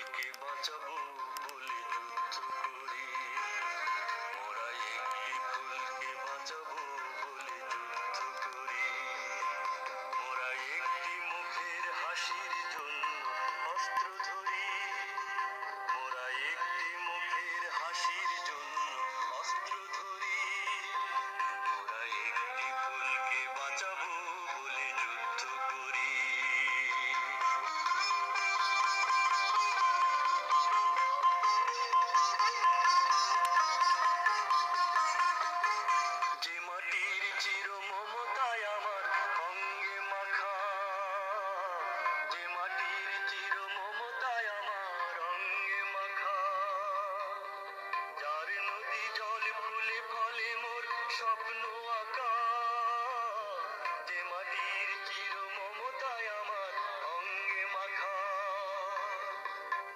ফুলকে বাঁচাবো বলে যুদ্ধ করি, মোরা একটি ফুলকে বাঁচাবো বলে যুদ্ধ করি, মোরা একটি মুখের হাসির জন্য অস্ত্র ধরি, মোরা একটি মুখের হাসির জন্য অস্ত্র ধরি, মোরা একটি ফুলকে বাঁচাবো বলে যুদ্ধ করি। যে মাটির চির মমতায় আমার অঙ্গে মাখা, যে মাটির চির মমতায় আমার অঙ্গে মাখা, যার নদী জল ফুলে ফলে মোর স্বপ্ন আঁকা, যে মাটির চির মমতায় আমার অঙ্গে মাখা,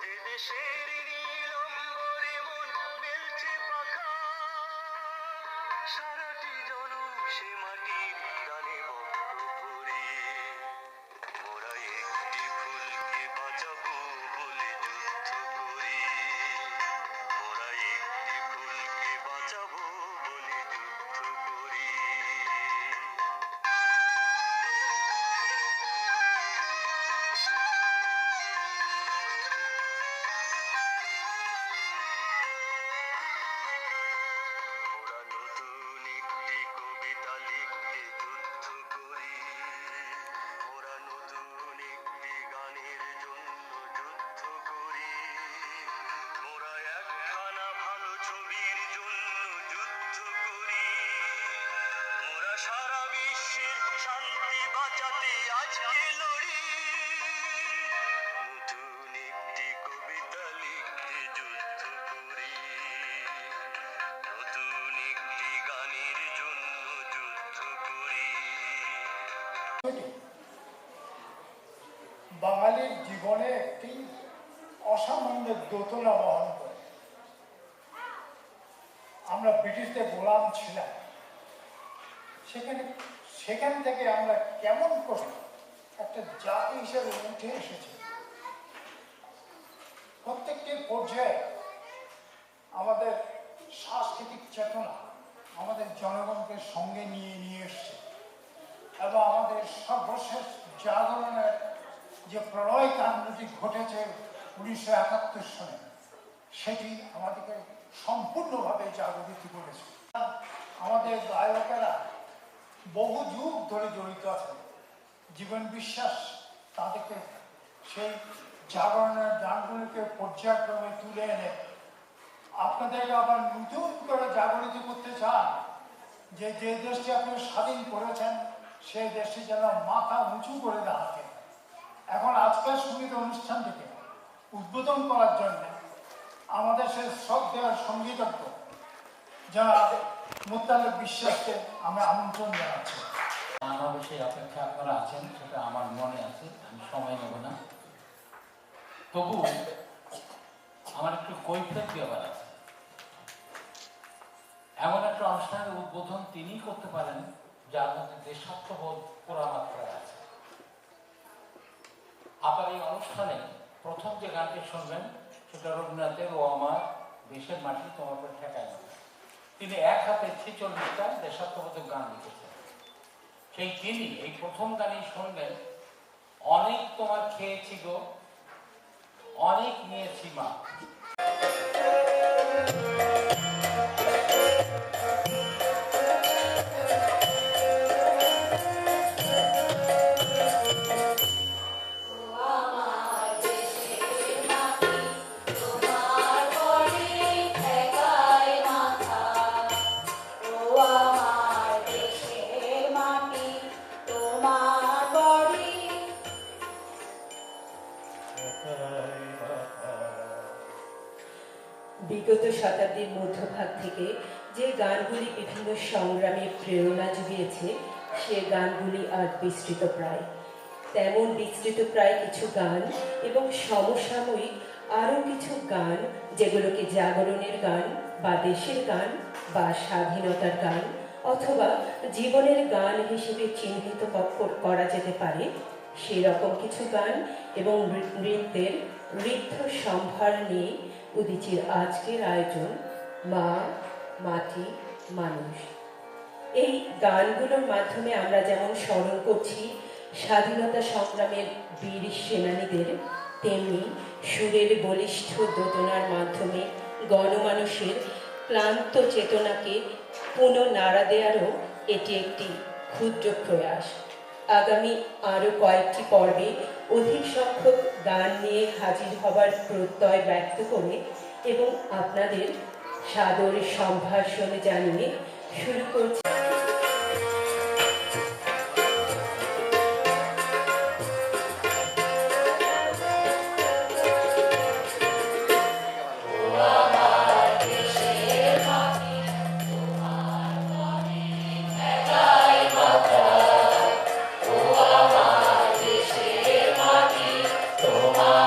যে দেশের নীল অম্বরে মন মেলছে পাখা, সারাটি জনম সে মাটির গানে বদ্ধ করি, মোরা একটি ফুলকে বাঁচাবো বলে যুদ্ধ করি, মোরা একটি ফুলকে বাঁচাবো বলে যুদ্ধ করি। মোরা নতুন একটি কবিতা লিখতে যুদ্ধ করি, মোরা নতুন একটি গানের জন্য যুদ্ধ করি, মোরা একখানা ভালো ছবির জন্য যুদ্ধ করি, মোরা সারা বিশ্বের শান্তি বাঁচাতে আজকে লড়ি, নতুন একটি কবিতা লিখতে যুদ্ধ করি, নতুন একটি গানের জন্য যুদ্ধ করি। বাঙালির জীবনে একটি অসামান্য দোতলা বহন করে। আমরা ব্রিটিশদের গোলাম ছিলাম, সেখান থেকে আমরা কেমন করে একটা জাতি হিসেবে উঠে এসেছি। প্রত্যেকটি পর্যায়ে আমাদের সাংস্কৃতিক চেতনা আমাদের জনগণকে সঙ্গে নিয়ে এসছে এবং আমাদের সর্বশেষ জাগরণের যে প্রলয় কাণ্ডটি ঘটেছে 1971 সালে, সেটি আমাদেরকে সম্পূর্ণভাবে জাগরিত করেছে। আমাদের গায়কেরা বহু যুগ ধরে জড়িত আছেন, জীবন বিশ্বাস তাদেরকে সেই জাগরণের গানগুলিকে পর্যায়ক্রমে তুলে এনে আপনাদেরকে আবার নতুন করে জাগরিত করতে চান যে যে দেশটি আপনি স্বাধীন করেছেন সেই দেশটি যেন মাথা উঁচু করে দাঁড়াতে। এখন আজকের সঙ্গীত অনুষ্ঠানটিকে উদ্বোধন করার জন্য আমাদের সেই শ্রদ্ধেয় সঙ্গীতজ্ঞ যারা মোত্তালেব বিশ্বাসকে আমি আমন্ত্রণ জানাচ্ছি। আমার সেই অপেক্ষা আপনারা আছেন, সেটা আমার মনে আছে, আমি সময় নেব না। তবু আমার একটু কৈফিয়ত ব্যাপার আছে। এমন একটা অনুষ্ঠানের উদ্বোধন তিনি করতে পারেন যার মধ্যে দেশাত্মবোধ পুরামাত্রায় আছে। আপনার এই অনুষ্ঠানে প্রথম যে গানটি শুনবেন সেটা রবীন্দ্রনাথের ও আমার দেশের মাটি তোমার উপর ঠেকায় না। তিনি এক হাতে 46টা দেশাত্মবোধক গান লিখেছেন। সেই তিনি এই প্রথম গানেই শুনবেন, অনেক তোমার খেয়েছি গো, অনেক নিয়েছি মা। বিগত শতাব্দীর মধ্যভাগ থেকে যে গানগুলি বিভিন্ন সংগ্রামে প্রেরণা জুগিয়েছে সে গানগুলি আজ বিস্তৃত প্রায়। তেমন বিস্তৃত প্রায় কিছু গান এবং সমসাময়িক আরও কিছু গান যেগুলোকে জাগরণের গান বা দেশের গান বা স্বাধীনতার গান অথবা জীবনের গান হিসেবে চিহ্নিত করা যেতে পারে, সেরকম কিছু গান এবং নৃত্যের ঋদ্ধ সম্ভার নিয়ে উদীচীর আজকের আয়োজন মা, মাটি, মানুষ। এই গানগুলোর মাধ্যমে আমরা যেমন স্মরণ করছি স্বাধীনতা সংগ্রামের বীর সেনানীদের, তেমনি সুরের বলিষ্ঠ দোতনার মাধ্যমে গণমানুষের ক্লান্ত চেতনাকে পুনঃনাড়া দেওয়ারও এটি একটি ক্ষুদ্র প্রয়াস। আগামী আরও কয়েকটি পর্বে অধিক সংখ্যক গান নিয়ে হাজির হবার প্রত্যয় ব্যক্ত করে এবং আপনাদের সাদর সম্ভাষণ জানিয়ে শুরু করছি তোমাদের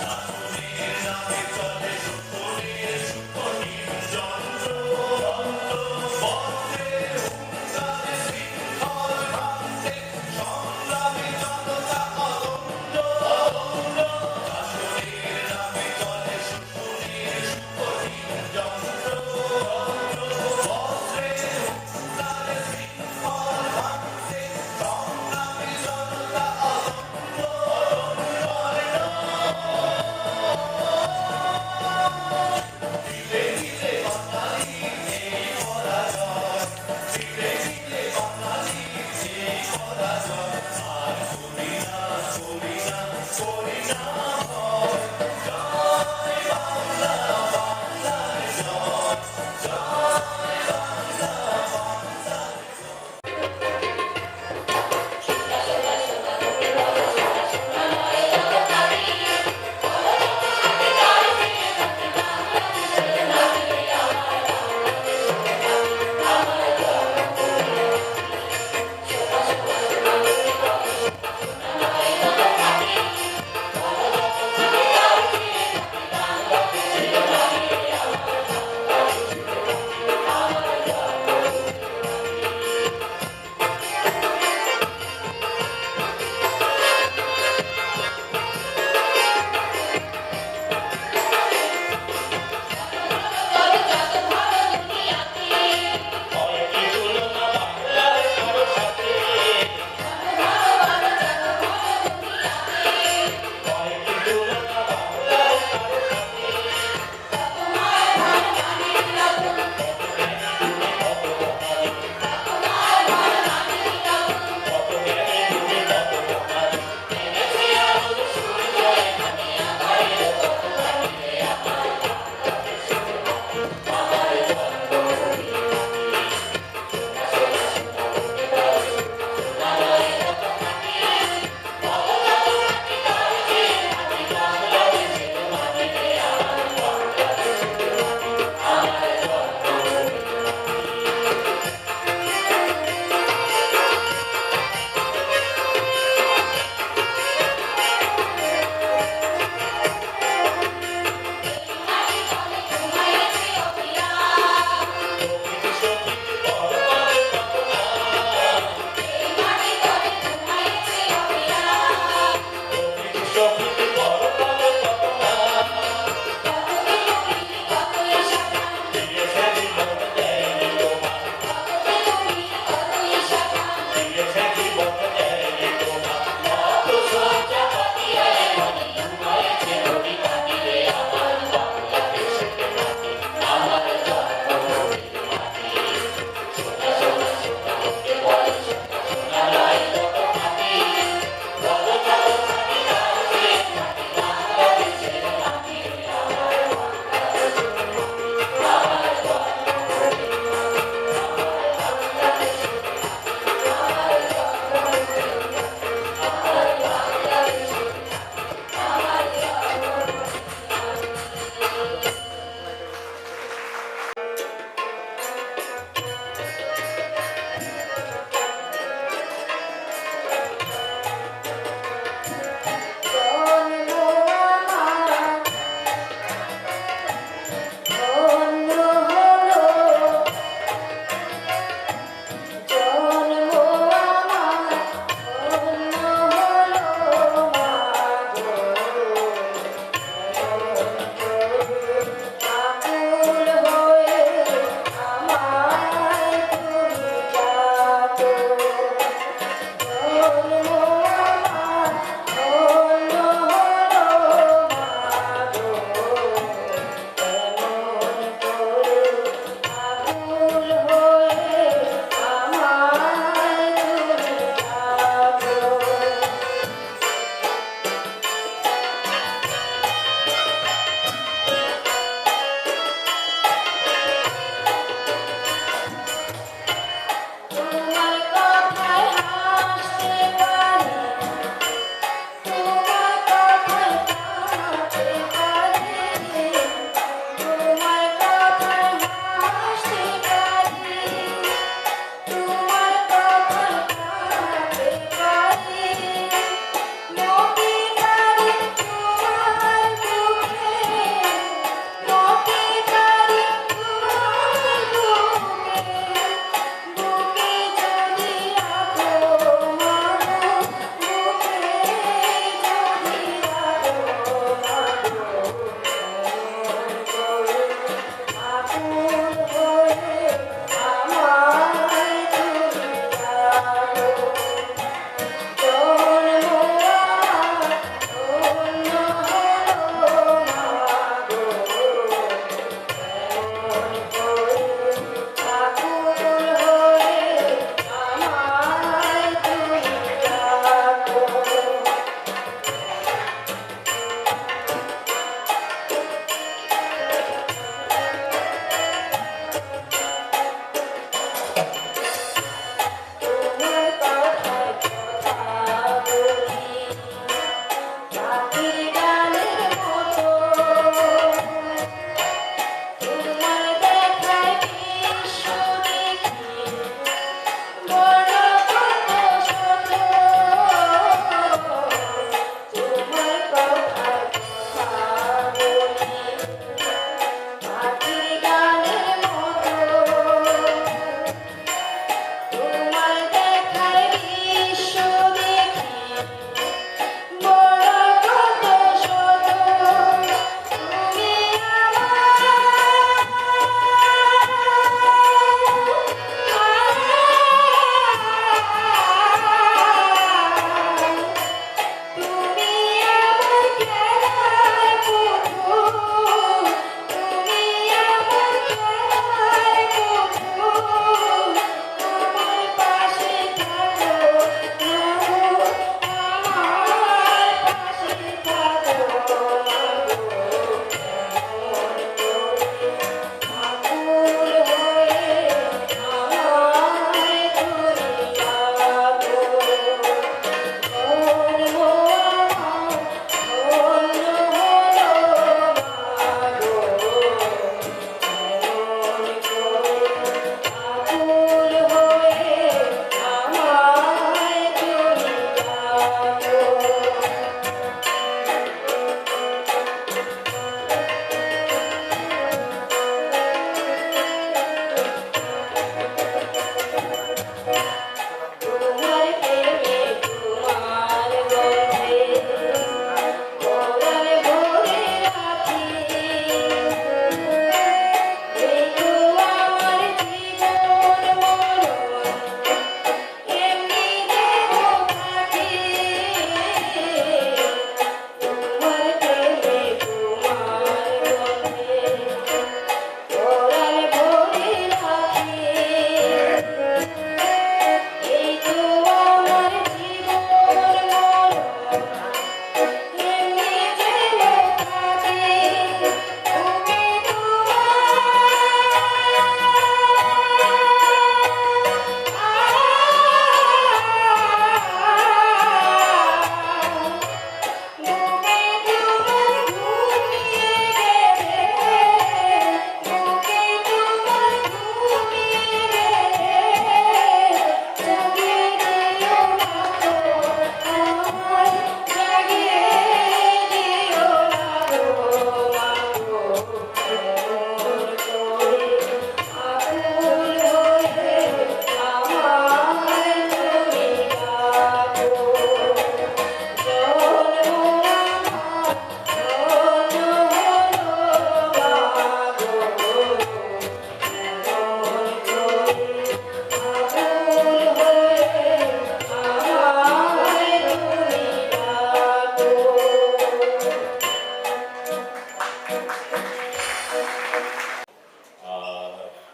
শাসনের নামে চলে শুধু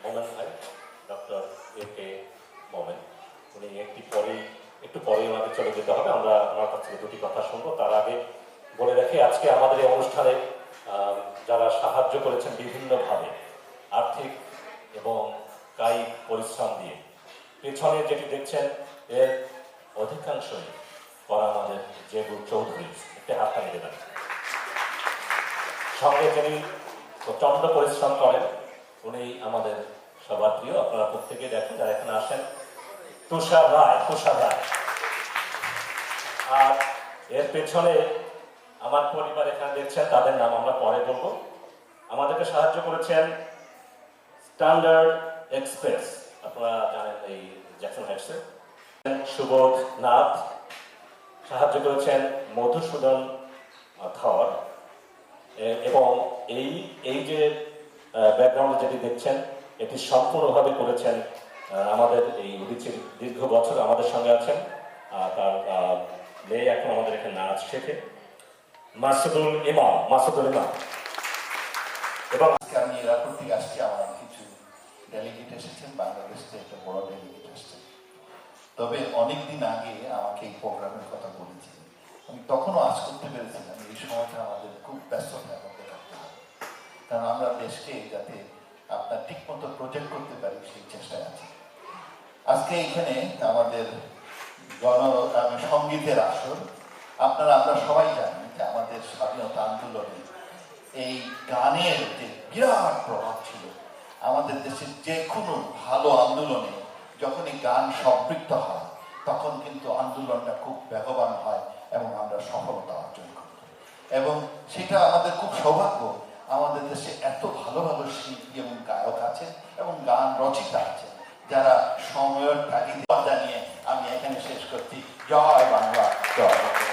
মোমেন ভাই, ডক্টর A.K. মোমেন, উনি একটু পরেই আমাদের চলে যেতে হবে। আমরা আমার কাছ থেকে দুটি কথা শুনবো। তার আগে বলে রাখি, আজকে আমাদের এই অনুষ্ঠানে যারা সাহায্য করেছেন বিভিন্নভাবে, আর্থিক এবং কায়িক পরিশ্রম দিয়ে, পেছনে যেটি দেখছেন এর অধিকাংশই করা আমাদের জেবুর চৌধুরী। একটি হাততালি দেবেন। সঙ্গে যিনি প্রচণ্ড পরিশ্রম করেন, উনি আমাদের সবার প্রিয়, আপনারা প্রত্যেকে দেখেন যারা এখানে আসেন, তুষার রায়। আর এর পেছনে আমার পরিবার এখানে দেখছেন, তাদের নাম আমরা পরে বলবো। আমাদেরকে সাহায্য করেছেন স্ট্যান্ডার্ড এক্সপ্রেস, আপনারা জানেন এই জ্যাকসন হাইটসে। সুবোধ নাথ সাহায্য করেছেন মধুসূদন ধর। এবং এই যে ব্যাকগ্রাউন্ডে যেটি দেখছেন, এটি সম্পূর্ণভাবে করেছেন আমাদের এই উদিচির দীর্ঘ বছর আমাদের সঙ্গে আছেন। তার মেয়ে এখন আমাদের এখানে নাচ শেখে, মাসুদুল ইমাম। এবং আমি এয়ারপোর্ট থেকে আসছি, আমার কিছু ডেলিগেট এসেছেন, বাংলাদেশ থেকে একটা বড় ডেলিগেট আসছেন। তবে অনেকদিন আগে আমাকে এই প্রোগ্রামের কথা বলেছিলেন, আমি তখনও আজ করতে পেরেছিলাম। এই সময়টা আমাদের খুব ব্যস্ততার মধ্যে রাখতে হবে, কারণ আমরা দেশকে যাতে আপনার ঠিক মতো প্রজেক্ট করতে পারি সেই চেষ্টায় আছি। আজকে এখানে আমাদের সঙ্গীতের আসর। আমরা সবাই জানি যে আমাদের স্বাধীনতা আন্দোলনে এই গানের যে বিরাট প্রভাব ছিল। আমাদের দেশের যে কোনো ভালো আন্দোলনে যখন এই গান সম্পৃক্ত হয়, তখন কিন্তু আন্দোলনটা খুব বেগবান হয় এবং আমরা সফলতা অর্জন করি। এবং সেটা আমাদের খুব সৌভাগ্য, আমাদের দেশে এত ভালো ভালো শিল্পী এবং গায়ক আছেন এবং গান রচিতা আছেন, যারা সময়ের তাগিদে জানিয়ে আমি এখানে শেষ করছি। জয় বাংলা, জয় বাংলা।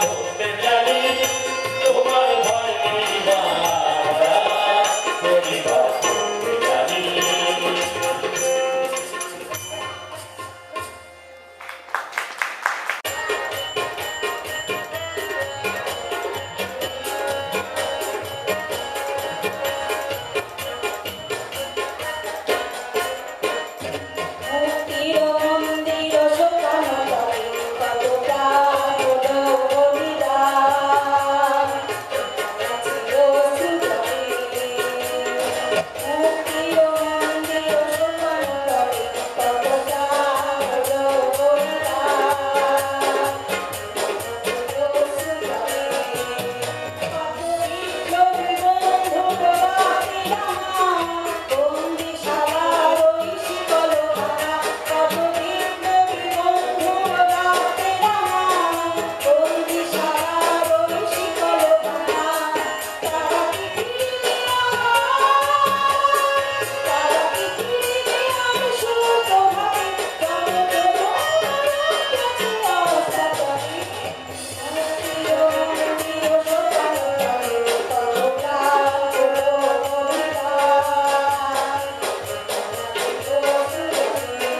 ধরতে জানি তোমার ভয় পরিবার করতে জানি। মুক্তির মন্দির শোকানো তরে কতটা হলো বলিদান ছিল সুজনে। মুক্তির মন্দির শোকানো তরে কতটা হলো বলিদান ছিল সুজনে। কত বিপ্লবী বন্ধু বাতিরা বন্দিশালার ওই শিকল ভাঙা। কত বিপ্লবী বন্ধু বাতিরা বন্দিশালার ওই শিকল ভাঙা। তারা কি ফিরবে তারা কি ফিরবে আর সুত হবে জনগণ গেছে অসাতরে। মুক্তির মন্দির শোকানো তরে কতটা হলো বলিদান ছিল সুজনে।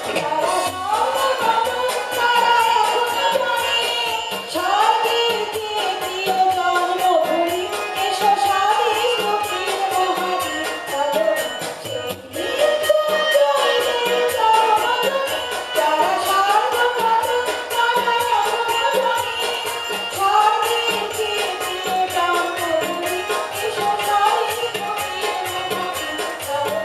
তারা সর্বপ্রথম তারা এখনো জানে স্বর্গের যে প্রিয় জন্মভূমি। এসো স্বাধীন মুক্তির মহাদ্বীপ চলো সেই মৃত্যুঞ্জয়দের জন্মভূমি। তারা সর্বপ্রথম তারা এখনো জানে স্বর্গের যে প্রিয় জন্মভূমি। এসো স্বাধীন মুক্তির মহাদ্বীপ চলো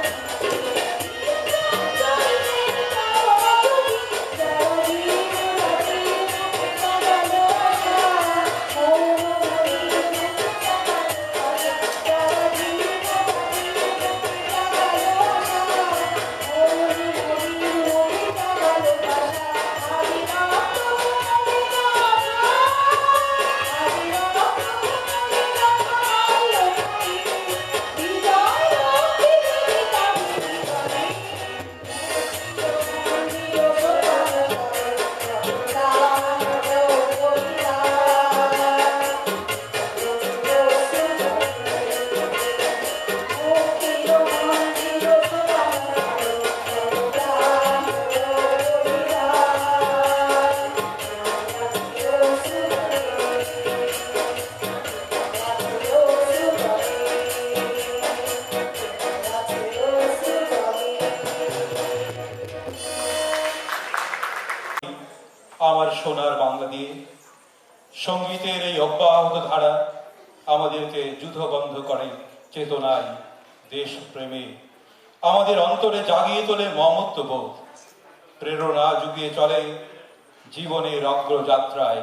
আমার সোনার বাংলা দিয়ে সঙ্গীতের এই অব্যাহত ধারা আমাদেরকে যুদ্ধবন্ধ করে চেতনায়, দেশপ্রেমে, আমাদের অন্তরে জাগিয়ে তোলে মমত্ববোধ, প্রেরণা যুগিয়ে চলে জীবনের অগ্রযাত্রায়।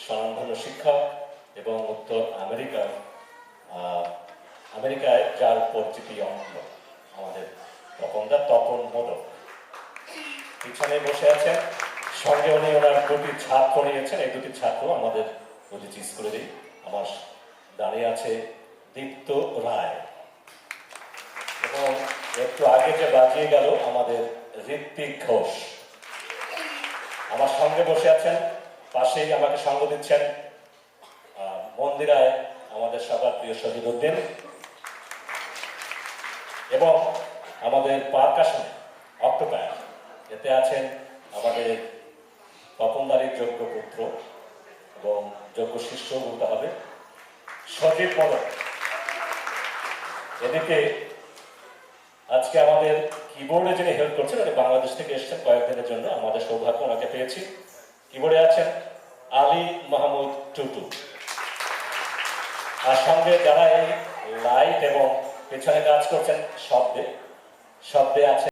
স্বনামধন্য শিক্ষক এবং উত্তর আমেরিকায় যার পরিচিতি অনন্য আমাদের তপন মোদক পিছনে বসে আছেন। সঙ্গে উনি ওনার দুটি ছাত্র নিয়েছেন। এই দুটি ছাত্র আমাদের বুঝেছি স্কুলেরই। আমার দাঁড়িয়ে আছে দীপ্ত রায় এবং একটু আগে যে বাজিয়ে গেল আমাদের ঋত্বিক ঘোষ। আমার সঙ্গে বসে আছেন, পাশেই আমাকে সঙ্গ দিচ্ছেন মন্দিরায় আমাদের সবার প্রিয় শহীদউদ্দিন এবং আমাদের পারকাশনে অক্টোপায়ার এতে আছেন আমাদের তপনদারির যোগ্য পুত্র এবং যোগ্য শিষ্য বলতে হবে সজীব মদক। এদিকে আজকে আমাদের কিবোর্ডে যিনি হেল্প করছেন উনি বাংলাদেশ থেকে এসেছেন কয়েকদিনের জন্য, আমাদের সৌভাগ্য ওনাকে পেয়েছি। কিবোর্ডে আছেন আলী মাহমুদ টুটু। আর সঙ্গে যারা এই লাইট এবং পেছনে কাজ করছেন শব্দে আছে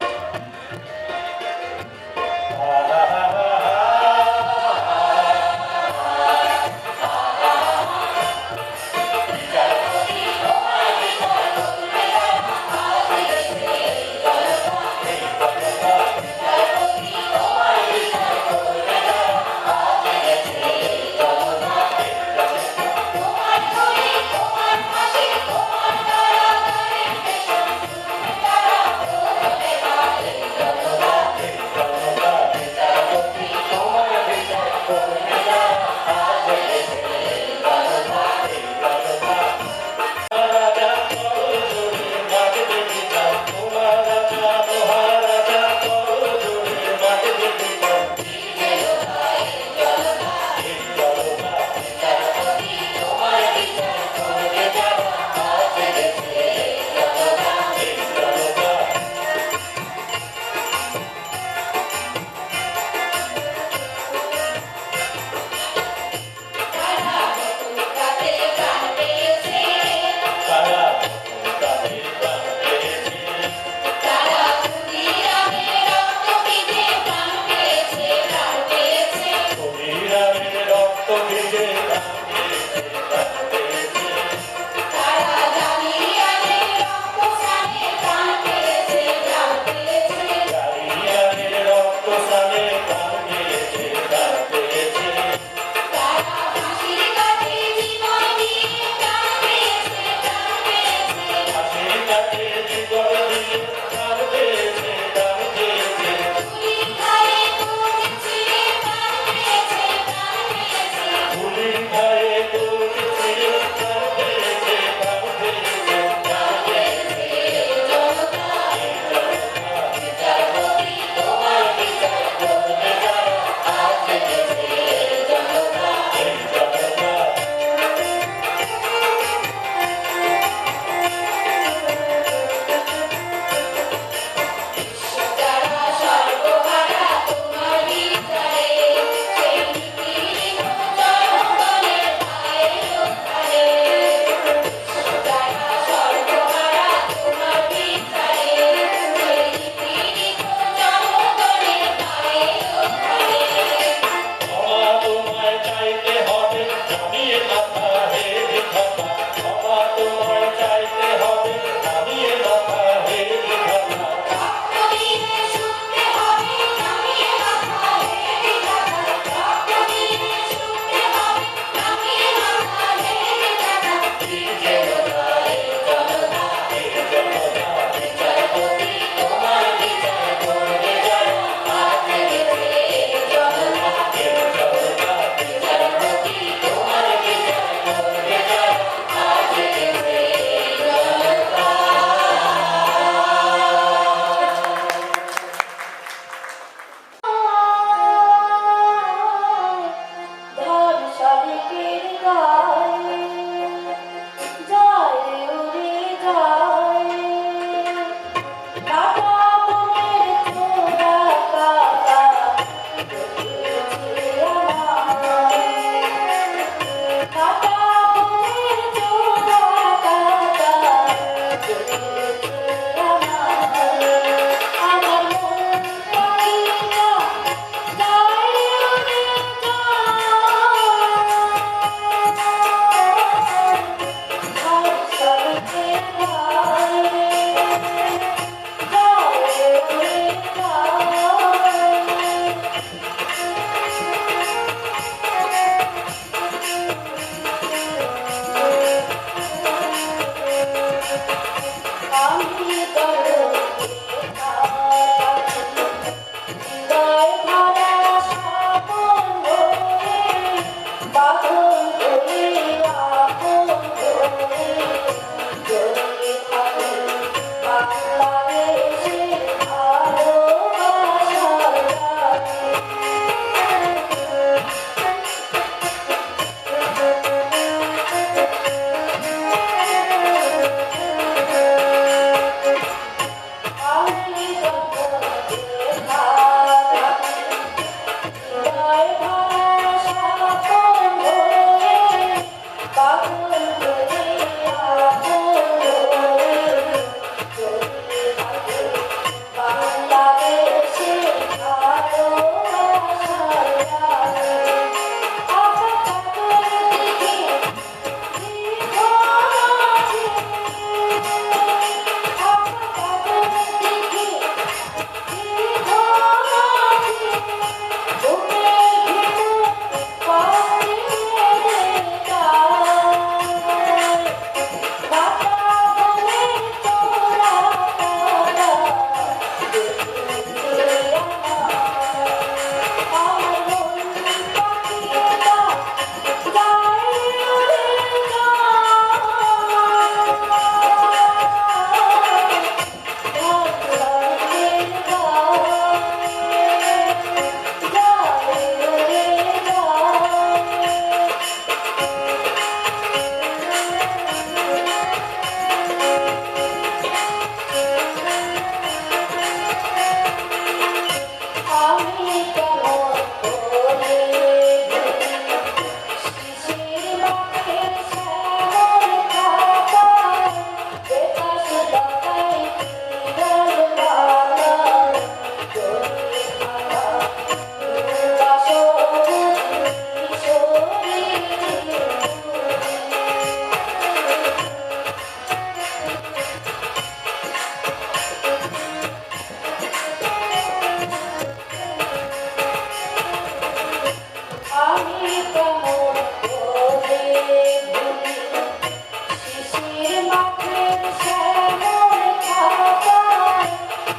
শিশির মাঠের শ্যামল খাতায়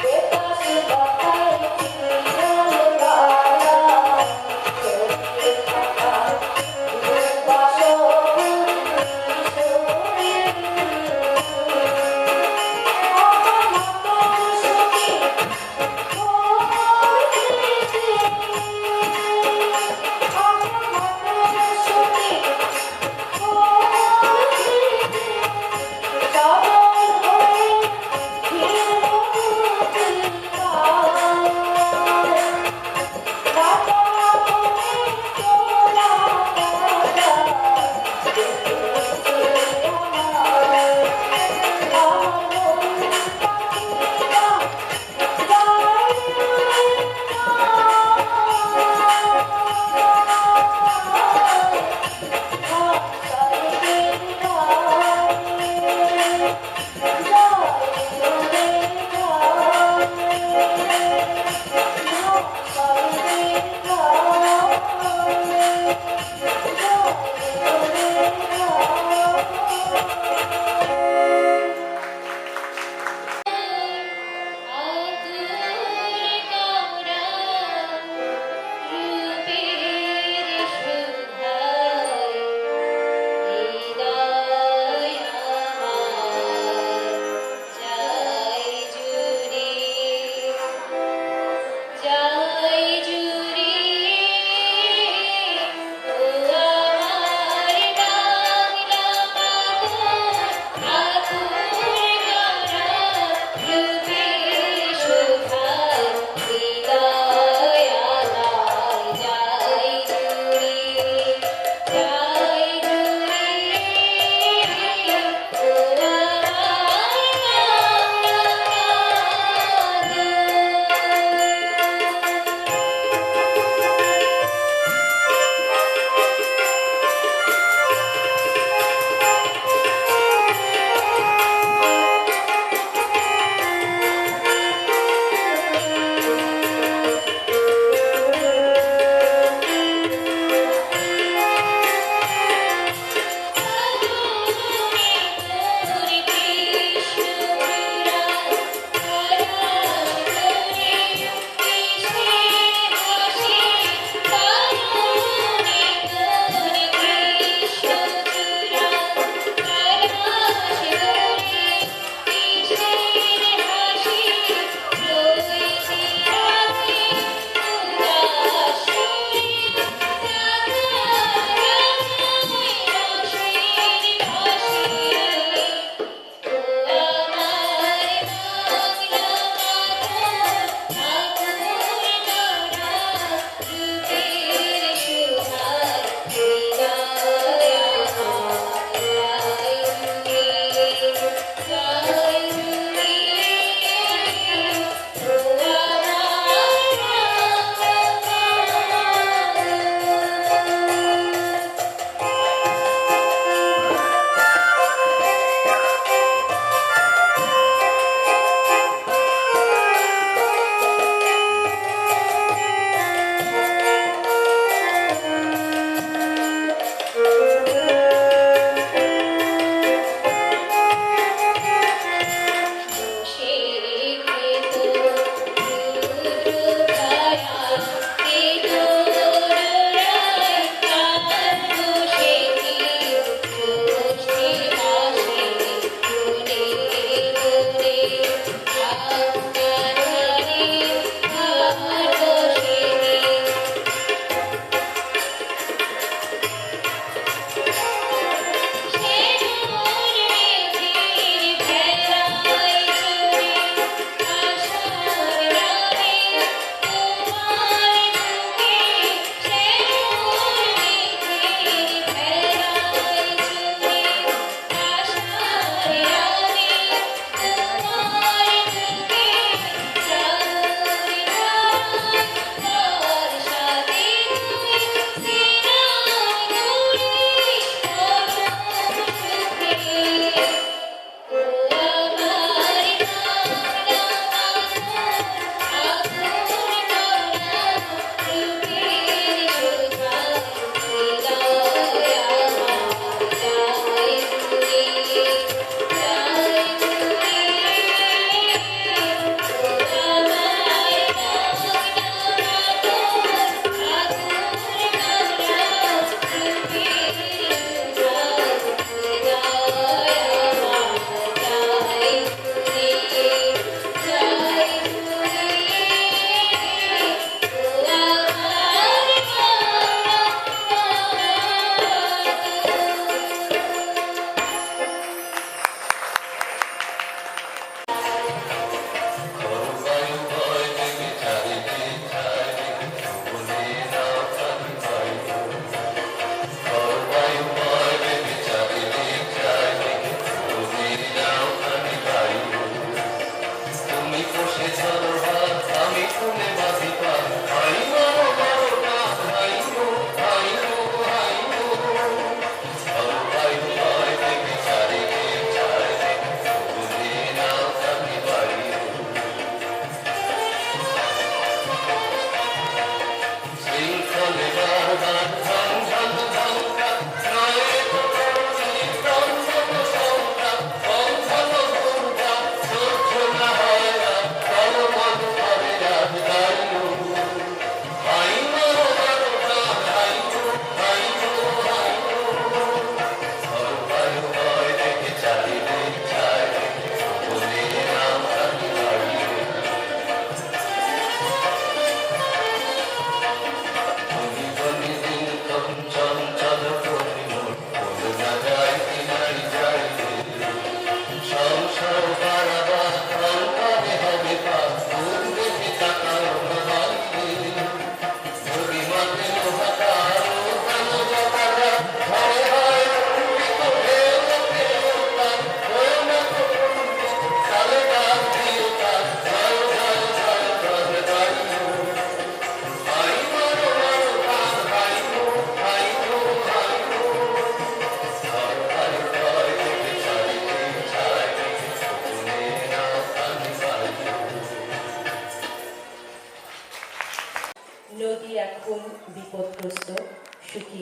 বেতাস পাতায় চিরল বালা চোখে থাকা Oh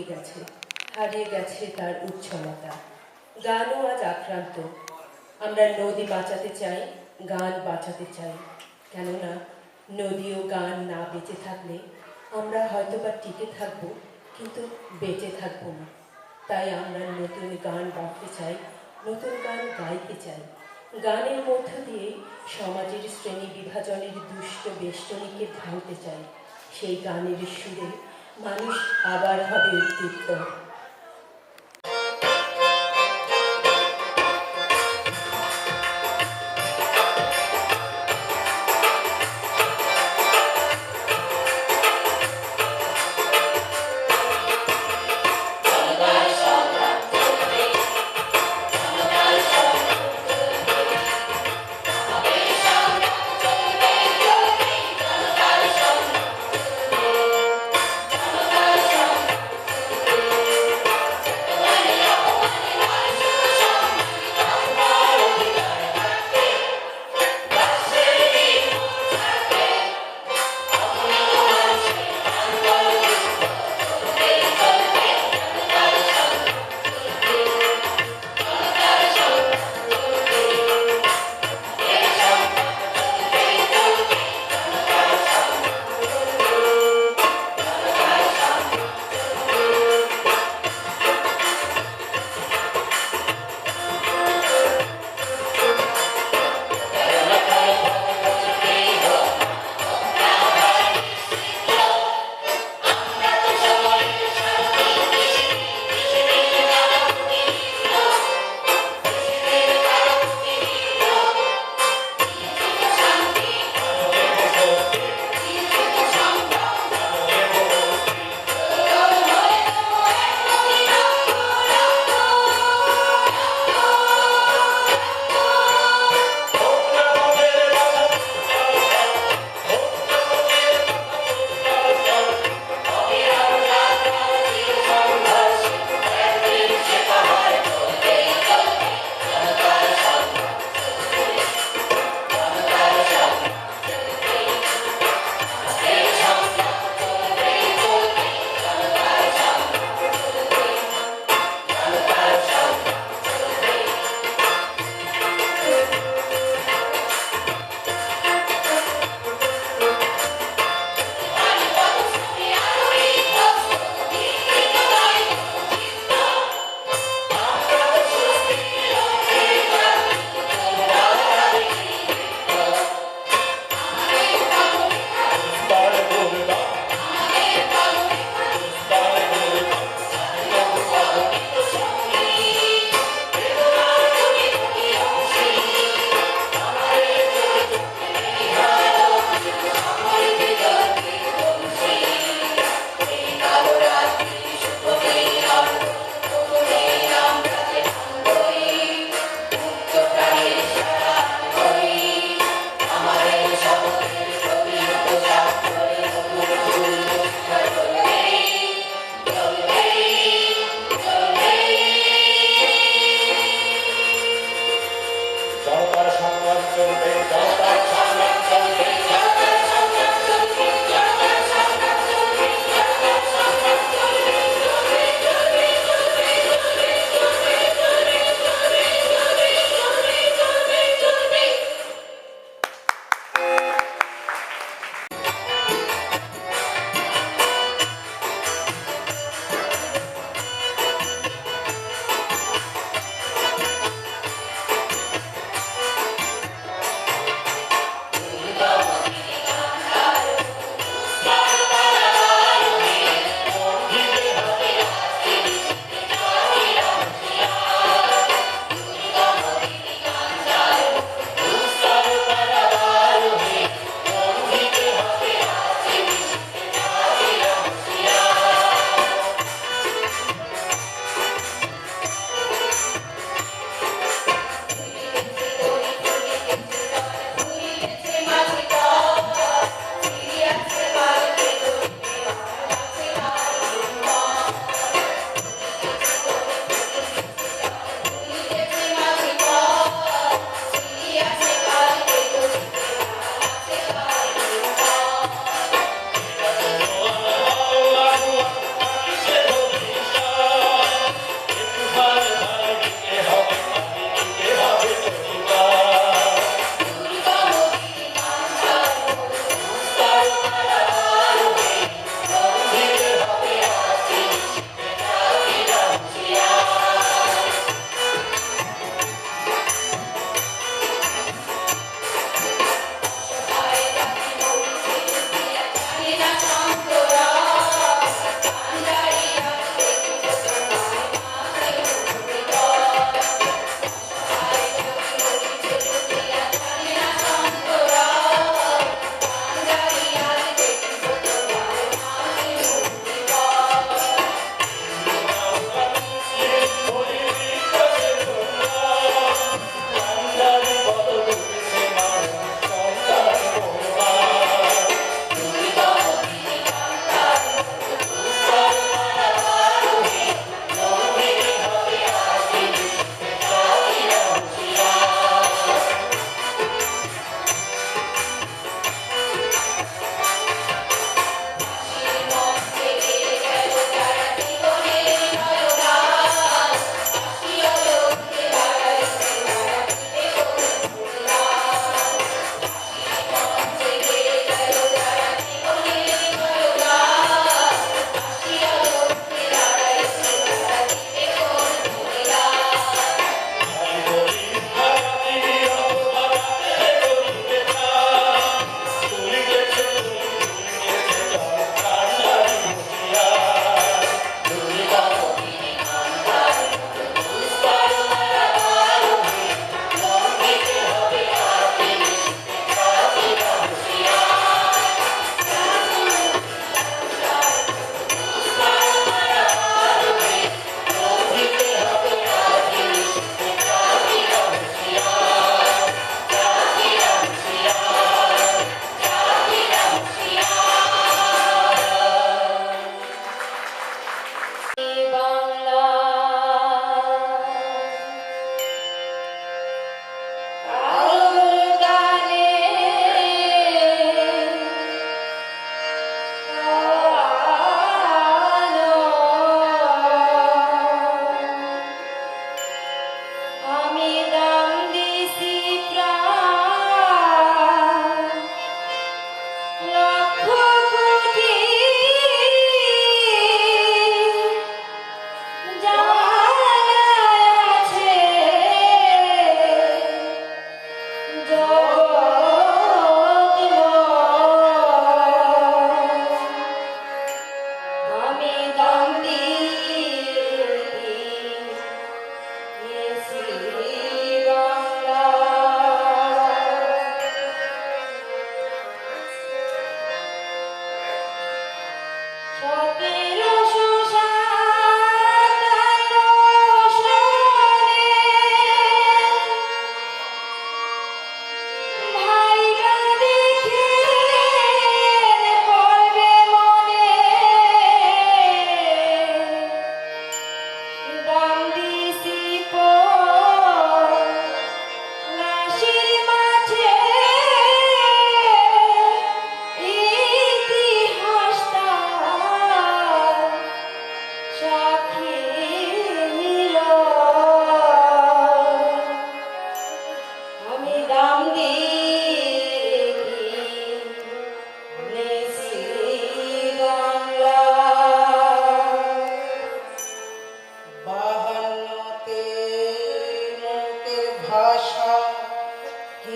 গেছে, হারিয়ে গেছে তার উচ্ছলতা। গানও আজ আক্রান্ত। আমরা নদী বাঁচাতে চাই, গান বাঁচাতে চাই। কেননা নদী ও গান না বেঁচে থাকলে আমরা হয়তোবা টিকে থাকব, কিন্তু বেঁচে থাকব না। তাই আমরা নতুন গান গাইতে চাই, নতুন গান গাইতে চাই। গানের মধ্য দিয়ে সমাজের শ্রেণী বিভাজনের দুষ্ট বেষ্টনীকে ভাঙতে চাই। সেই গানের সুরে মানুষ আবার হবে উদ্দীপ্ত।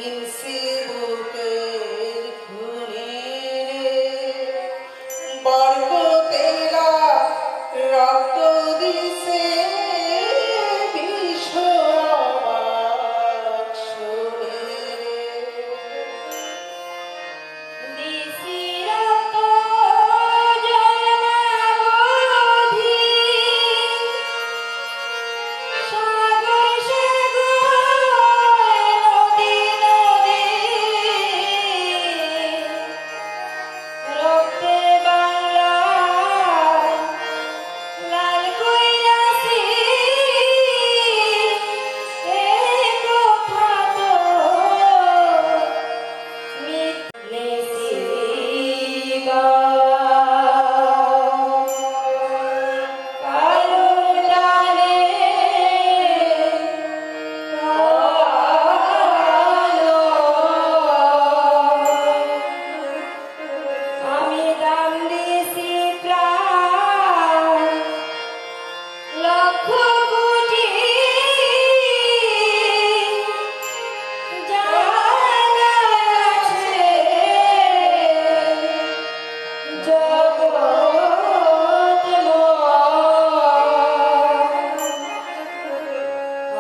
হিংসি বুকের খুনে বরকতেরা রক্ত দিছে বিশ্ব অবাক শুনে নিশিরাত জন্মাবধি সাগর সাগর নদী নদী রক্তে বাংলা লাল কইরাছি এ কথা তো মিথ্যে কালুর ডালে আমি দাম দিছি প্রাণ লক্ষ কোটি জানা আছে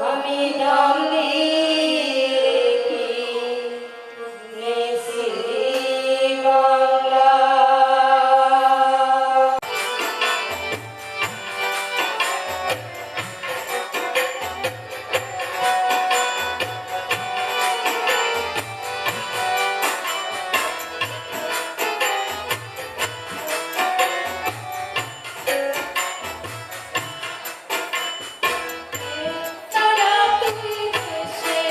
আমি দাম রেখে নেছি বাংলা তারা তুই দেশে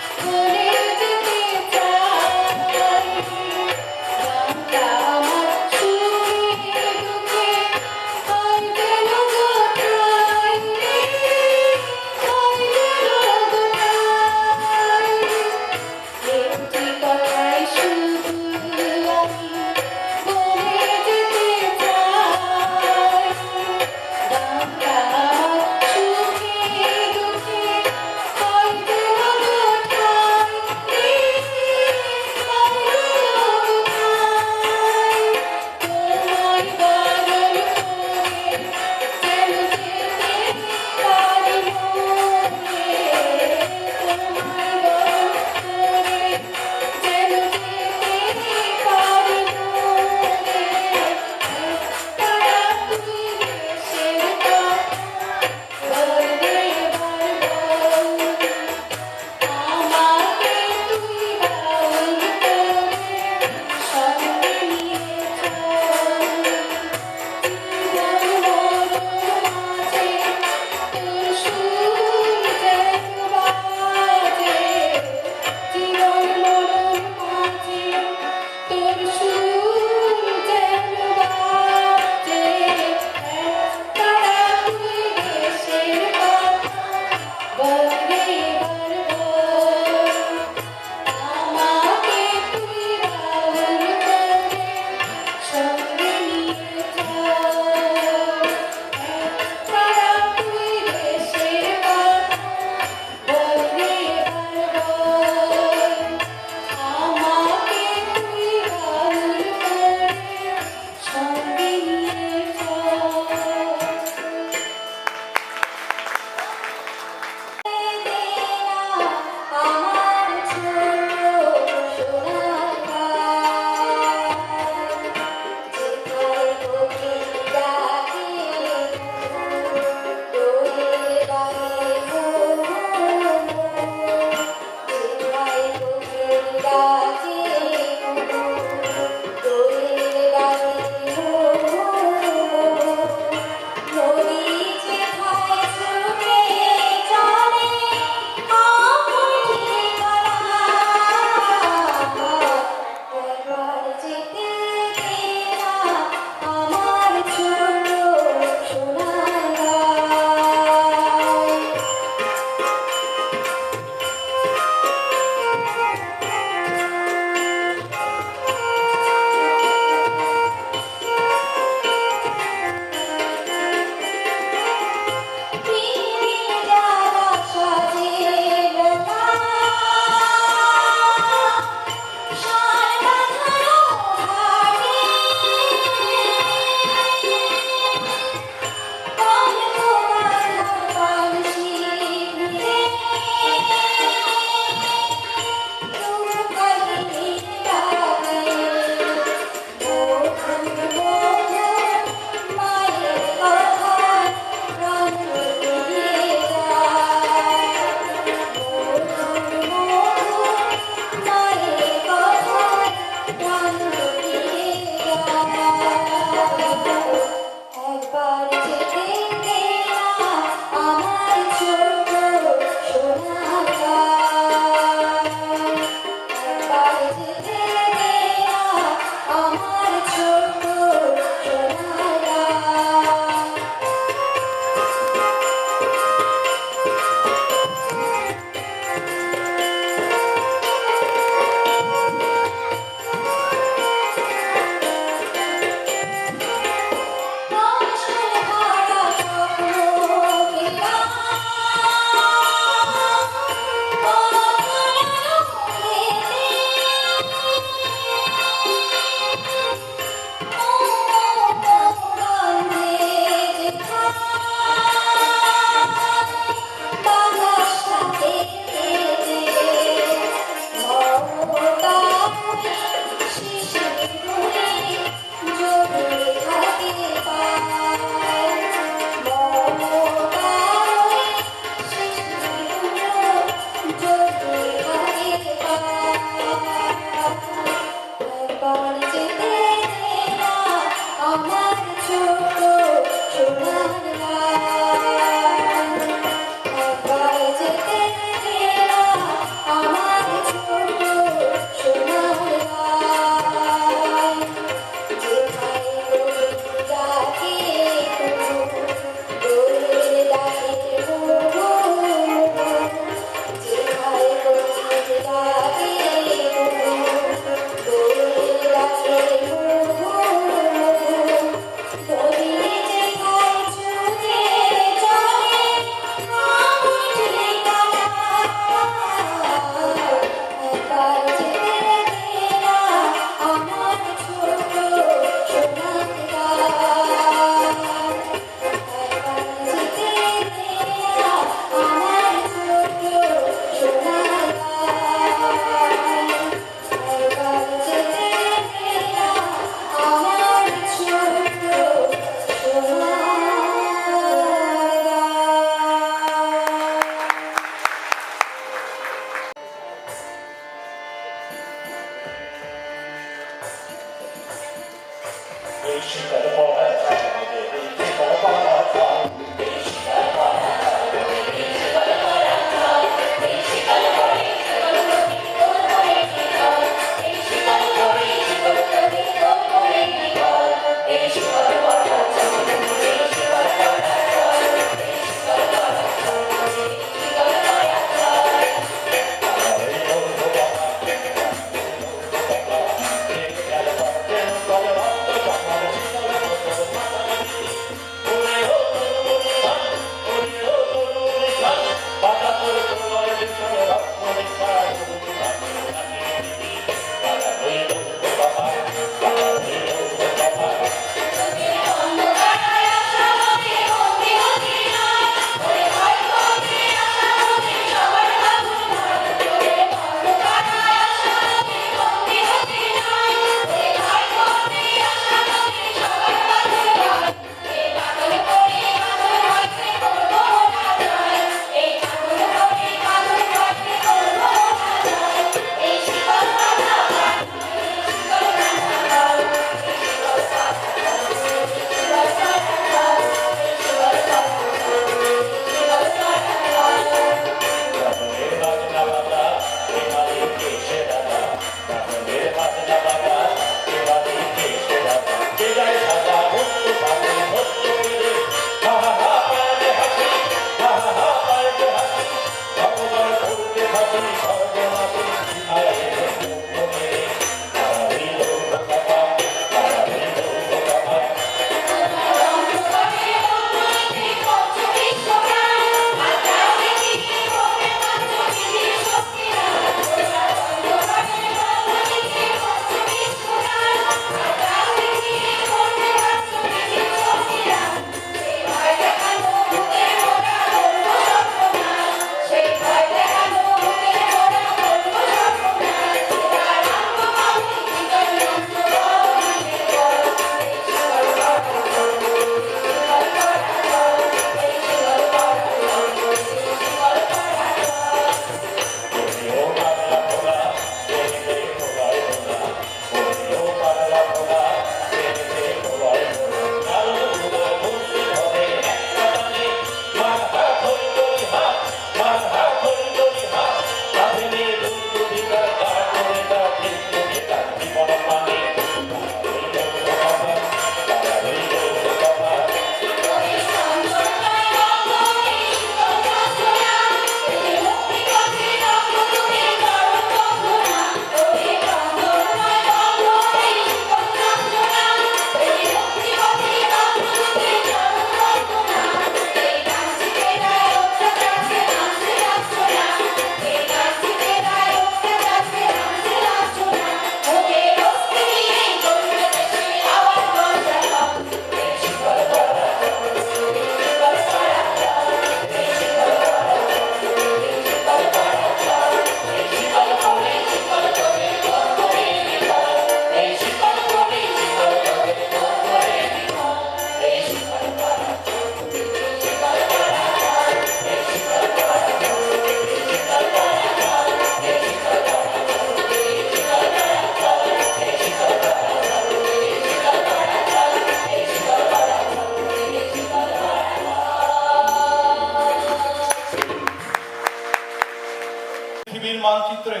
মানচিত্রে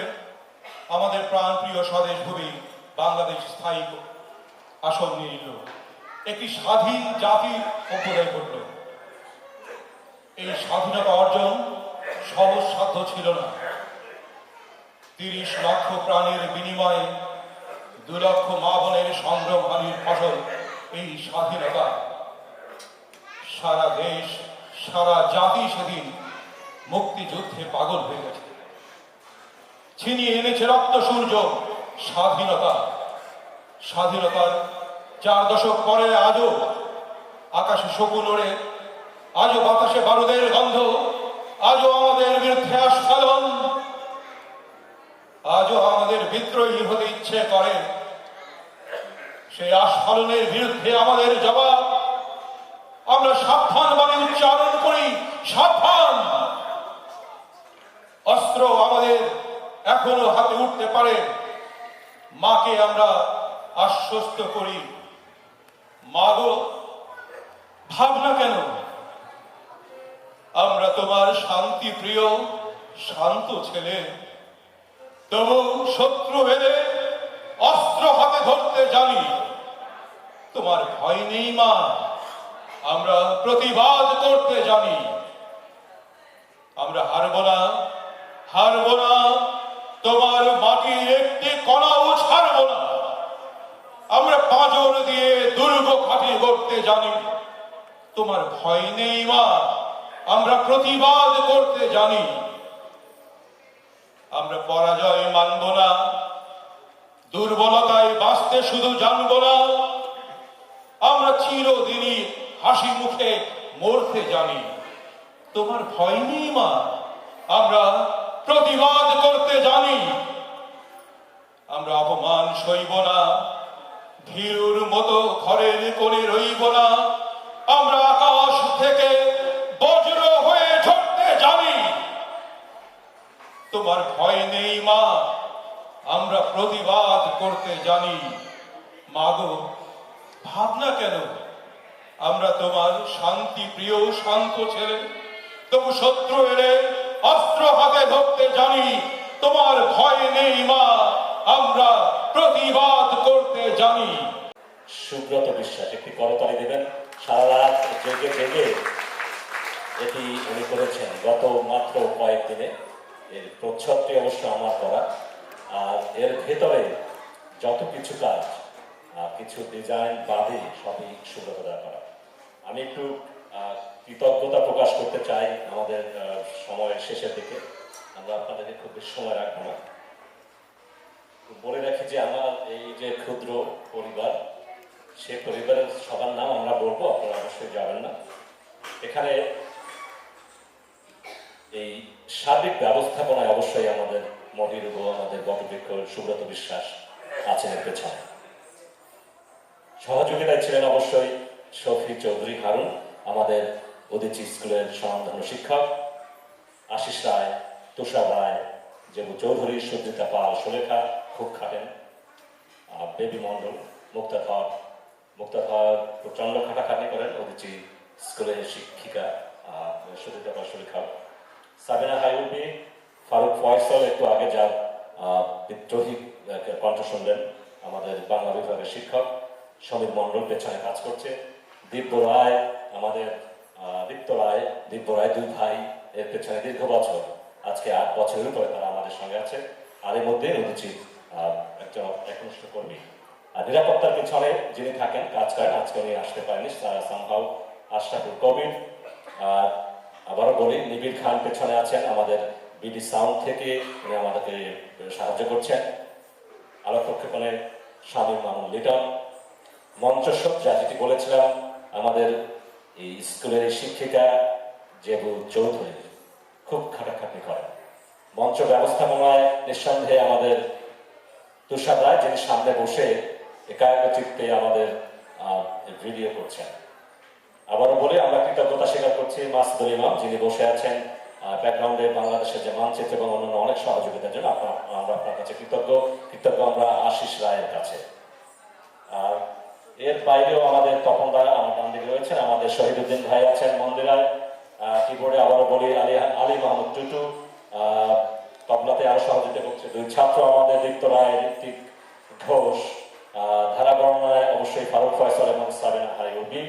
আমাদের প্রাণপ্রিয় স্বদেশ ভূমি বাংলাদেশ স্থায়ী আসন নিয়ে নিল, একটি স্বাধীন জাতির অভ্যুদয় ঘটল। এই স্বাধীনতা অর্জন সহজসাধ্য ছিল না। 30 লক্ষ প্রাণের বিনিময়ে 2 লক্ষ মা বোনের সংগ্রামহানির ফসল এই স্বাধীনতা। সারা দেশ, সারা জাতি সেদিন মুক্তিযুদ্ধে পাগল হয়ে গেছে। ছিনিয়ে এনেছে রক্ত সূর্য স্বাধীনতা। স্বাধীনতার 4 দশক পরে আজও আকাশে শকুন ওড়ে, আজও বাতাসে বারুদের গন্ধ, আজও আমাদের বিরুদ্ধে আস্ফালন, আজও আমাদের বিদ্রোহী হতে ইচ্ছে করে। সেই আস্ফালনের বিরুদ্ধে আমাদের জবাব। আমরা সাবধান বলে উচ্চারণ করি, সাবধান। অস্ত্র আমাদের এখনো হাতে উঠতে পারে। মাকে আমরা আশ্বস্ত করি, মা গো, ভাবনা কেন? আমরা তোমার শান্তি প্রিয় শান্ত ছেলে, তবু শত্রু এলে অস্ত্র হাতে ধরতে জানি। তোমার ভয় নেই মা, আমরা প্রতিবাদ করতে জানি। আমরা হারব না, হারব না, তোমার মাটির একটি কণাও ছাড়ব না। আমরা পাঁজর দিয়ে দুর্গ ঘাঁটি করতে জানি। তোমার ভয় নেই মা, আমরা প্রতিবাদ করতে জানি। আমরা পরাজয় মানব না, দুর্বলতায় বাঁচতে শুধু জানব না। আমরা চিরদিনই হাসি মুখে মরতে জানি। তোমার ভয় নেই মা, আমরা প্রতিবাদ করতে জানি। আমরা অপমান সইব না, ভীরুর মতো ঘরের কোণে রইব না। আমরা আকাশ থেকে বজ্র হয়ে ঝরতে জানি। তোমার ভয় নেই মা, আমরা প্রতিবাদ করতে জানি। মাগো, ভাবনা কেন? আমরা তোমার শান্তি প্রিয় শান্ত ছেলে, তবু শত্রু এলে অস্ত্র হাতে ধরতে জানি। তোমার ভয় নেই মা, আমরা প্রতিবাদ করতে জানি। সুব্রত বিশ্বাস একটি করতালি দেবেন। সারা রাত জেগে জেগে এটি উনি করেছেন গত মাত্র কয়েকদিনে। এর প্রচ্ছদটি অবশ্য আমার করা, আর এর ভেতরে যত কিছু কাজ, কিছু ডিজাইন বাদে সবই সুব্রত দ্বারা করা। আমি একটু কৃতজ্ঞতা প্রকাশ করতে চাই আমাদের সময়ের শেষের দিকে। আমরা আপনাদেরকে খুব বেশি সময় রাখবো না। বলে রাখি যে আমার এই যে ক্ষুদ্র পরিবার, সে পরিবারের সবার নাম আমরা বলবো, আপনারা অবশ্যই যাবেন না। এখানে এই সার্বিক ব্যবস্থাপনায় অবশ্যই আমাদের মহিরুব, আমাদের বটবৃক্ষ সুব্রত বিশ্বাস আছেন এর পেছনে। সহযোগিতায় ছিলেন অবশ্যই শফি চৌধুরী হারুন, আমাদের উদীচী স্কুলের স্বনামধন্য শিক্ষক, আশিস রায়, তুষার রায়, জেবু চৌধুরী, সুদৃতা পাল, সুলেখা খুব খাটেন, বেবি মণ্ডল, মুক্তাধর প্রচন্ড খাটাখাটি করেন, উদীচী স্কুলের শিক্ষিকা সুদৃতা পাল, সুলেখা, সাবিনা হাইউবি, ফারুক ফয়সল, একটু আগে যার বিদ্রোহী কণ্ঠ শুনলেন, আমাদের বাংলা বিভাগের শিক্ষক, সমীর মণ্ডল পেছনে কাজ করছে, দিব্য রায়, আমাদের দিব্য রায় 2 ভাই এর পেছনে দীর্ঘ বছর, আজকে 8 বছরের উপরে তারা আমাদের সঙ্গে আছে। আর এর মধ্যে উচিত একজন একনিষ্ঠ কর্মী। আর নিরাপত্তার পেছনে যিনি থাকেন, কাজ করেন, আজকে উনি আসতে পারেনি, সামহাউ আশরাফুল কবির। আর আবারও বলি, নিবিড় খান পেছনে আছেন, আমাদের বিডি সাউন্ড থেকে উনি আমাদেরকে সাহায্য করছেন। আলোক প্রক্ষেপণে শামীম মামুন লিটন। মঞ্চসজ্জা যেটি বলেছিলাম, আমাদের এই স্কুলের শিক্ষিকা জেবু চৌধুরী খুব খাটাখাটনি করেন। মঞ্চ ব্যবস্থাপনায় নিঃসন্দেহে আমাদের তুষার রায়, যিনি সামনে বসে একাগ্রচিত্তে আমাদের ভিডিও করছেন। আবারও বলে আমরা কৃতজ্ঞতা স্বীকার করছি মাসুদুল ইমাম, যিনি বসে আছেন ব্যাকগ্রাউন্ডে বাংলাদেশের যে মানচিত্র এবং অন্যান্য অনেক সহযোগিতার জন্য। আমরা আপনার কাছে কৃতজ্ঞ আমরা আশিস রায়ের কাছে। আর এর বাইরেও আমাদের তপন দা আমার ডান দিকে রয়েছেন, আমাদের শহীদুদ্দিন ভাই আছেন মন্দিরায় কিবোর্ডে। আবারও বলি আলী মাহমুদ টুটু, তবলাতে আরো সহযোগিতা করছে দুই ছাত্র আমাদের দীপ্ত রায়, ঋত্বিক ঘোষ, ধারা বর্ণনায় অবশ্যই ফারুক ফয়সাল এবং সাবিনা হাইউডি,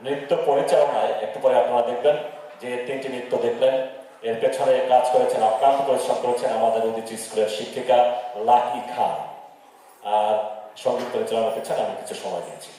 নৃত্য পরিচালনায় একটু পরে আপনারা দেখবেন যে 3টি নৃত্য দেখলেন, এর পেছনে কাজ করেছেন, অক্লান্ত পরিশ্রম করেছেন আমাদের উদিচি স্কুলের শিক্ষিকা লাকি খান। আর সঙ্গীত পরিচালনার পেছনে আমি কিছু সময় দিয়েছি।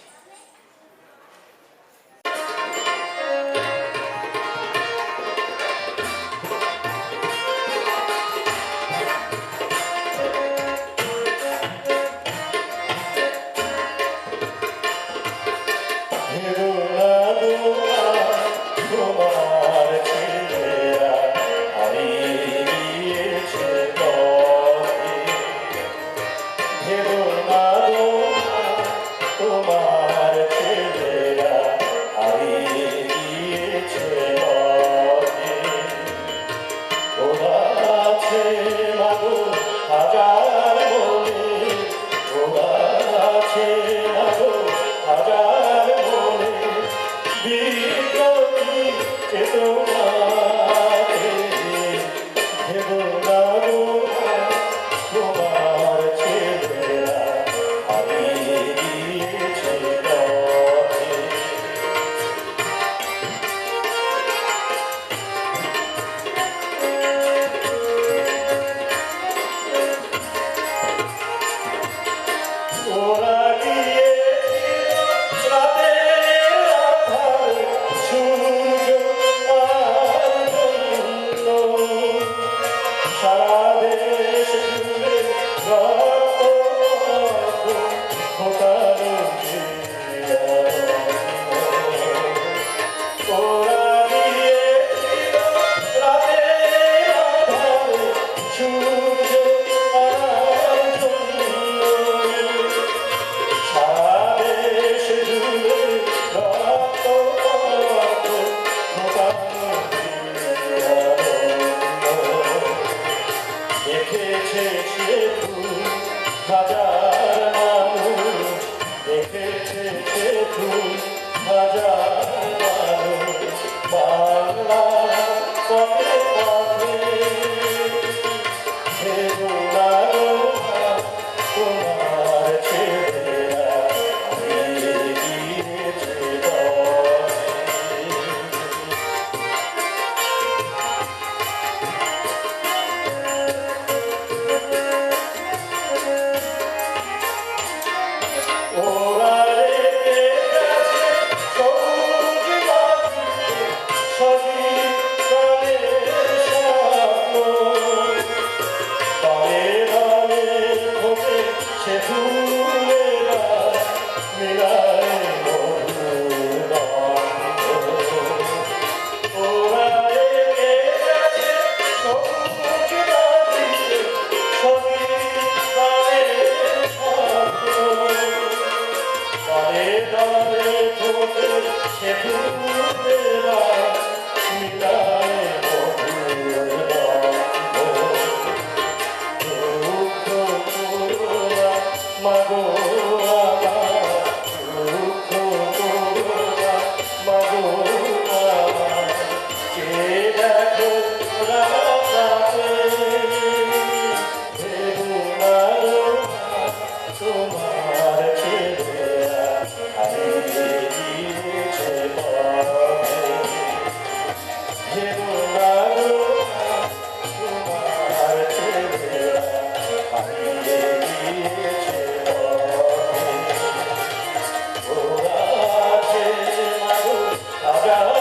Agar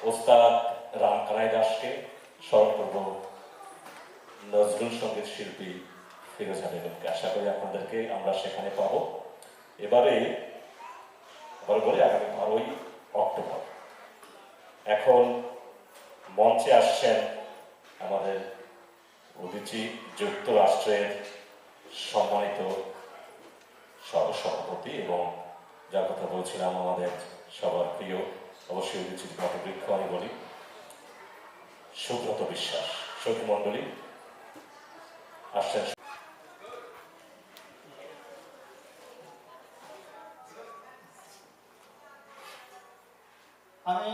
ওস্তাদ রামকানাই দাসকে, স্মরণ করব নজরুল সঙ্গীত শিল্পী ফিরোজা বেগমকে। আশা করি আপনাদেরকে আমরা সেখানে পাবো। এবারে বলে আগামী 12ই অক্টোবর। এখন মঞ্চে আসছেন আমাদের উদীচী যুক্তরাষ্ট্রের সম্মানিত সহসভাপতি এবং যার কথা বলছিলাম আমাদের সবার প্রিয়, অবশ্যই উদীচীর বটবৃক্ষ আমি বলি, সুব্রত বিশ্বাস। সখী মণ্ডলী আসছেন। আমি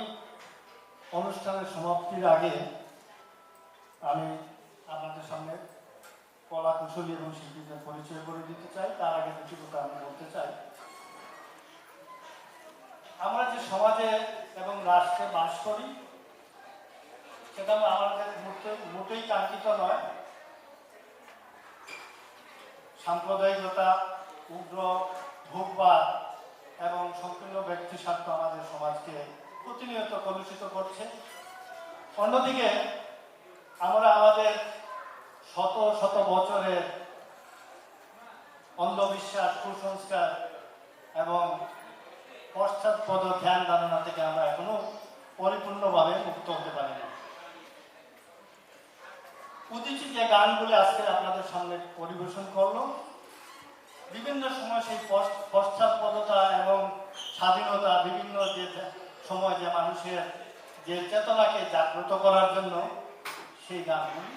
অনুষ্ঠানের সমাপ্তির আগে আমি আপনাদের সামনে কলা কুশলী এবং শিল্পীদের পরিচয় করে দিতে চাই। তার আগে দুটি কথা আমি বলতে চাই। আমরা যে সমাজে এবং রাষ্ট্রে বাস করি সেটা আমাদের মোটেই কাঙ্ক্ষিত নয়। সাম্প্রদায়িকতা, উগ্র ভোগবাদ এবং সংকীর্ণ ব্যক্তি স্বার্থ আমাদের সমাজকে প্রতিনিয়ত কলুষিত করছে। অন্যদিকে আমরা আমাদের শত শত বছরের অন্ধবিশ্বাস, কুসংস্কার এবং পশ্চাৎপদ ধ্যান ধারণা থেকে আমরা এখনো পরিপূর্ণভাবে মুক্ত হতে পারি না। উদীচী যে গানগুলো আজকে আপনাদের সামনে পরিবেশন করলো, বিভিন্ন সময় সেই পশ্চাৎপদতা এবং স্বাধীনতা, বিভিন্ন যে সময় যে মানুষের যে চেতনাকে জাগ্রত করার জন্য সেই গানগুলি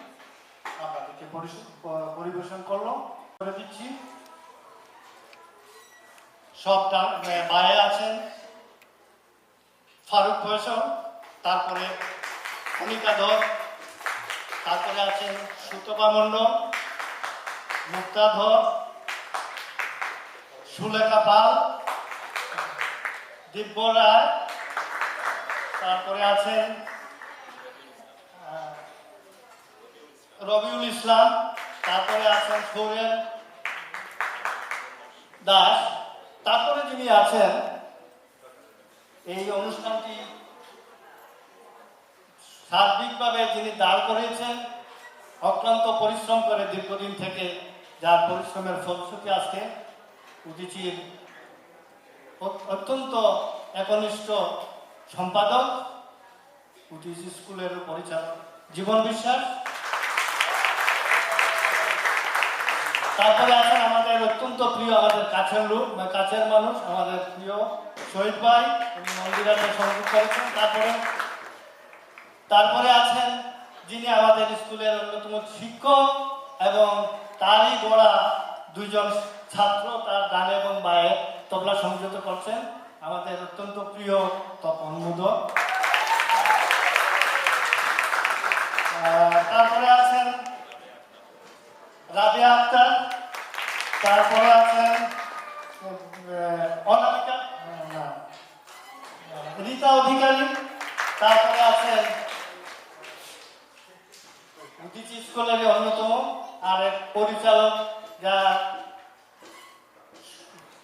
আপনাদেরকে পরিবেশন করলো করে দিচ্ছি। সব বায়ে আছেন ফারুক ফয়সল, তারপরে কণিকা ধর, তারপরে আছেন সুতপা মণ্ডল, মুক্তা ধর, সুলেখা পাল, দিব্য রায়, তারপরে আছেন রবিউল ইসলাম, তারপরে আছেন সৌরেন দাস, তারপরে যিনি আছেন এই অনুষ্ঠানটি সার্বিকভাবে যিনি দাঁড় করেছেন, অক্লান্ত পরিশ্রম করে দীর্ঘদিন থেকে, যার পরিশ্রমের ফলশ্রুতি আজকে উদীচীর অত্যন্ত একনিষ্ঠ সম্পাদক, উদীচী স্কুলের পরিচালক জীবন বিশ্বাস। তারপরে আছেন আমাদের অত্যন্ত প্রিয়, আমাদের কাছের লোক, কাছের মানুষ, আমাদের প্রিয় শহীদ ভাই, উনি মন্দিরাতে সংযোগ করেছেন। তারপরে আছেন যিনি আমাদের স্কুলের অন্যতম শিক্ষক এবং তারই গড়া দুইজন ছাত্র, তার ডানে এবং বায়ে তবলা সংযত করছেন, আমাদের অত্যন্ত প্রিয় তপন মুদক। তারপরে আছেন রাবিয়া আক্তার, তারপরে আছেন অনামিকা রীতা অধিকারী, তারপরে আছেন উদীচী স্কুলের অন্যতম আর এক পরিচালক, যা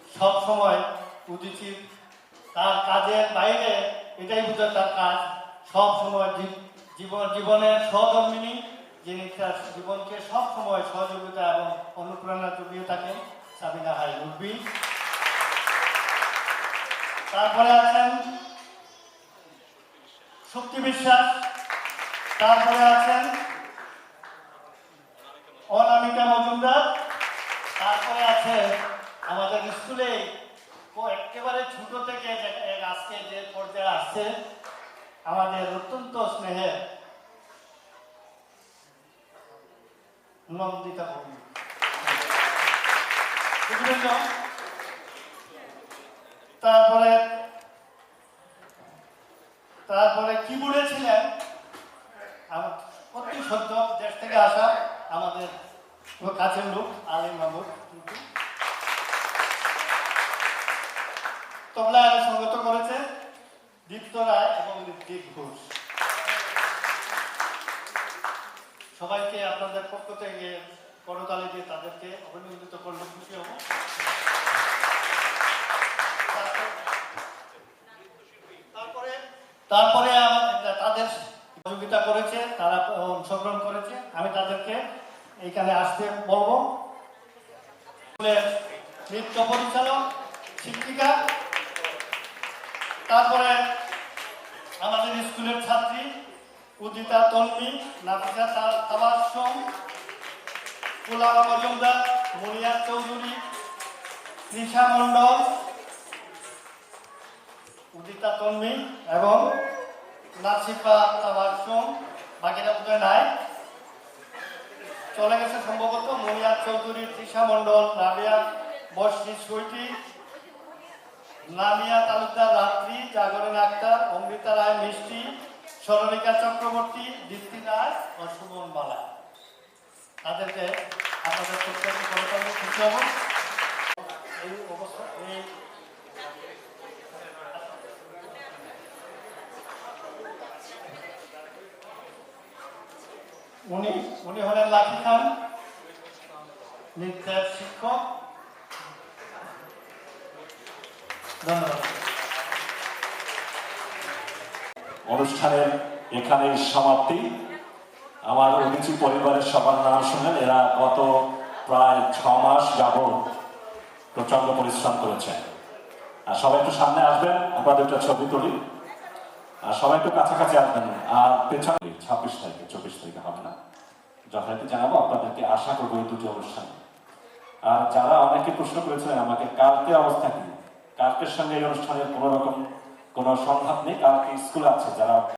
সব সময় উদীচীর তার কাজের বাইরে এটাই বোঝা তার কাজ, সব সময় জীবনের সহধর্মিনী, যিনি তার জীবনকে সব সময় সহযোগিতা এবং অনুপ্রেরণা জুগিয়ে থাকেন, সাবিনা হাই রুবি। তারপরে আছেন শক্তি বিশ্বাস, তারপরে আছেন অনামিকা মজুমদার, তারপরে আছে আমাদের স্কুলে একেবারে ছোট থেকে আজকে যে পর্যায়ে আসছে আমাদের অত্যন্ত স্নেহের নন্দিতা ভৌমিক। তারপরে কিবোর্ডে ছিলেন আমার অতি সদ্য দেশ থেকে আসা আমাদের কাছের লোক আলিম মাহমুদ, তবলায় সঙ্গত করেছে দীপ্ত রায় এবং ঋত্বিক ঘোষ। সবাইকে আপনাদের পক্ষ থেকে করতালি দিয়ে তাদেরকে অভিনন্দিত করলে খুশি হব। তারপরে তাদের সহযোগিতা করেছে, তারা অংশগ্রহণ করেছে। আমি তাদেরকে এইখানে আসতে বলবো। স্কুলের নৃত্য পরিচালক, শিক্ষিকা, তারপরে আমাদের স্কুলের ছাত্রী উদিতা তন্মী, নাফিসা তাবাসসুম, পুলাবা মজুমদার, মুনিয়া চৌধুরী, তৃষা মণ্ডল, উদিতা তন্মী এবং নাসিফা তাবাসসুম। বাকিরা বোধহয় নাই, চলে গেছে সম্ভবত। মুনিয়া চৌধুরী, তৃষা মণ্ডল, রাবিয়া বর্ষি সুইটি, নামিয়া তালুকদার রাত্রি, জাগরণ আক্তার, অমৃতা রায় মিষ্টি, সরণিকা চক্রবর্তী, দীপ্তি রায় ও সুমন বালা। তাদেরকে আপনাদের প্রত্যেককে করতাম খুশি হব। এই অবস্থা উনি হলেন লাকি খান, নৃত্যের শিক্ষক। ধন্যবাদ। অনুষ্ঠানের এখানেই সমাপ্তি। আমার অতিথি পরিবারের সবার নাম শুনলেন। এরা গত প্রায় 6 মাস যাবৎ প্রচন্ড পরিশ্রম করেছেন। আর সবাই একটু সামনে আসবেন, আপনাদের একটা ছবি তুলি। আর সবাই একটু কাছাকাছি আসবেন। আর পেছনে 26 তারিখে, 24 তারিখে হবে না, যথারীতি জানাবো আপনাদেরকে। আশা করবো এই দুটি অনুষ্ঠানে। আর যারা অনেকে প্রশ্ন করেছিলেন আমাকে কালকে অবস্থা কি, কালকের সঙ্গে এই অনুষ্ঠানের কোনো রকম কোনো সংঘাত নেই। কালকে স্কুল আছে, যারা